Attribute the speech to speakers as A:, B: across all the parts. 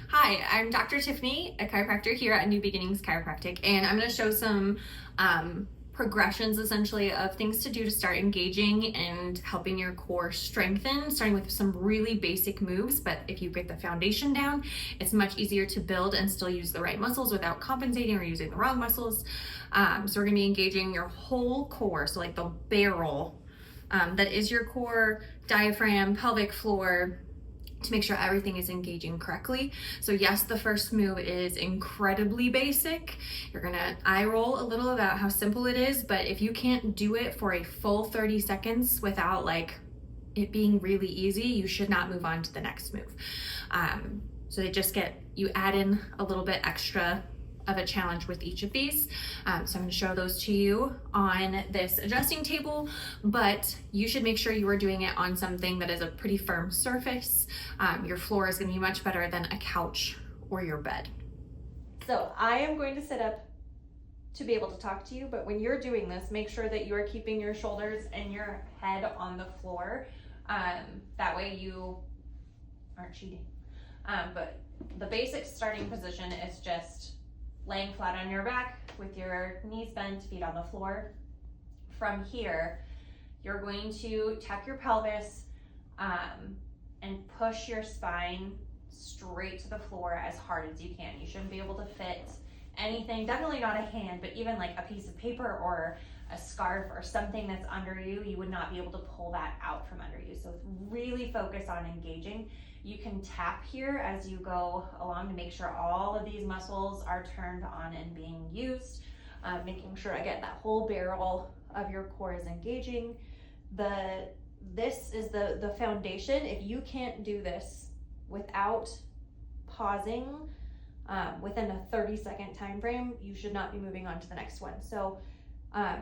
A: Hi, I'm Dr. Tiffany, a chiropractor here at New Beginnings Chiropractic, and I'm going to show some progressions essentially of things to do to start engaging and helping your core strengthen, starting with some really basic moves. But if you get the foundation down, it's much easier to build and still use the right muscles without compensating or using the wrong muscles. So we're going to be engaging your whole core, so like the barrel that is your core, diaphragm, pelvic floor, to make sure everything is engaging correctly. So yes, the first move is incredibly basic. You're gonna eye roll a little about how simple it is, but if you can't do it for a full 30 seconds without like it being really easy, you should not move on to the next move. So you add in a little bit extra of a challenge with each of these. So I'm going to show those to you on this adjusting table, but you should make sure you are doing it on something that is a pretty firm surface. Your floor is going to be much better than a couch or your bed.
B: So I am going to sit up to be able to talk to you, but when you're doing this, make sure that you are keeping your shoulders and your head on the floor. That way you aren't cheating. But the basic starting position is just laying flat on your back with your knees bent, feet on the floor. From here, you're going to tuck your pelvis and push your spine straight to the floor as hard as you can. You shouldn't be able to fit anything, definitely not a hand, but even like a piece of paper or a scarf or something that's under you, you would not be able to pull that out from under you. So really focus on engaging. You can tap here as you go along to make sure all of these muscles are turned on and being used, making sure again that whole barrel of your core is engaging. This is the foundation. If you can't do this without pausing within a 30-second time frame, you should not be moving on to the next one. So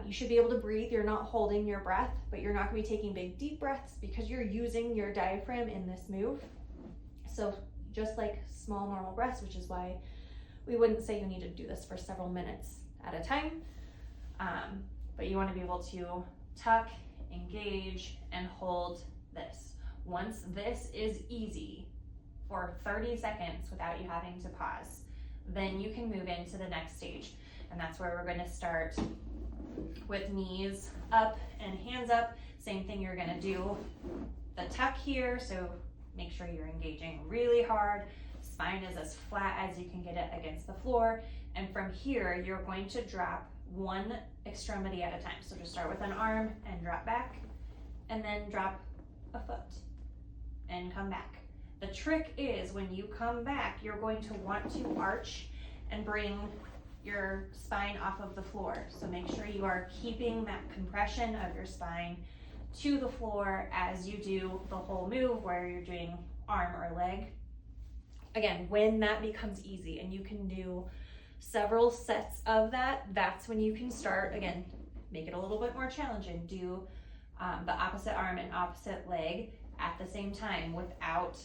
B: you should be able to breathe. You're not holding your breath, but you're not going to be taking big deep breaths because you're using your diaphragm in this move. So just like small normal breaths, which is why we wouldn't say you need to do this for several minutes at a time. But you want to be able to tuck, engage, and hold this. Once this is easy for 30 seconds without you having to pause, then you can move into the next stage. And that's where we're going to start with knees up and hands up. Same thing, you're going to do the tuck here. So make sure you're engaging really hard. Spine is as flat as you can get it against the floor. And from here, you're going to drop one extremity at a time. So just start with an arm and drop back, and then drop a foot and come back. The trick is when you come back, you're going to want to arch and bring your spine off of the floor. So make sure you are keeping that compression of your spine to the floor as you do the whole move where you're doing arm or leg. Again, when that becomes easy and you can do several sets of that, that's when you can start, again, make it a little bit more challenging. Do the opposite arm and opposite leg at the same time without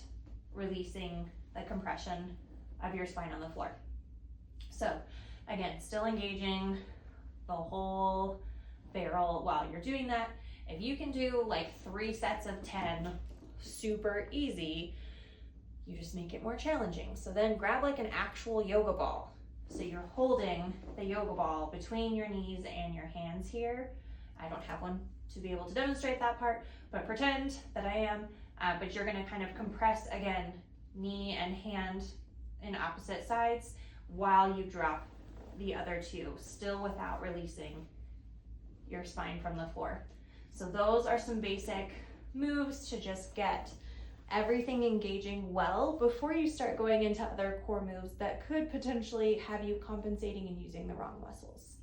B: releasing the compression of your spine on the floor. So again, still engaging the whole barrel while you're doing that. If you can do like 3 sets of 10 super easy, you just make it more challenging. So then grab like an actual yoga ball. So you're holding the yoga ball between your knees and your hands here. I don't have one to be able to demonstrate that part, but pretend that I am. But you're gonna kind of compress again, knee and hand in opposite sides while you drop the other two, still without releasing your spine from the floor. So those are some basic moves to just get everything engaging well before you start going into other core moves that could potentially have you compensating and using the wrong muscles.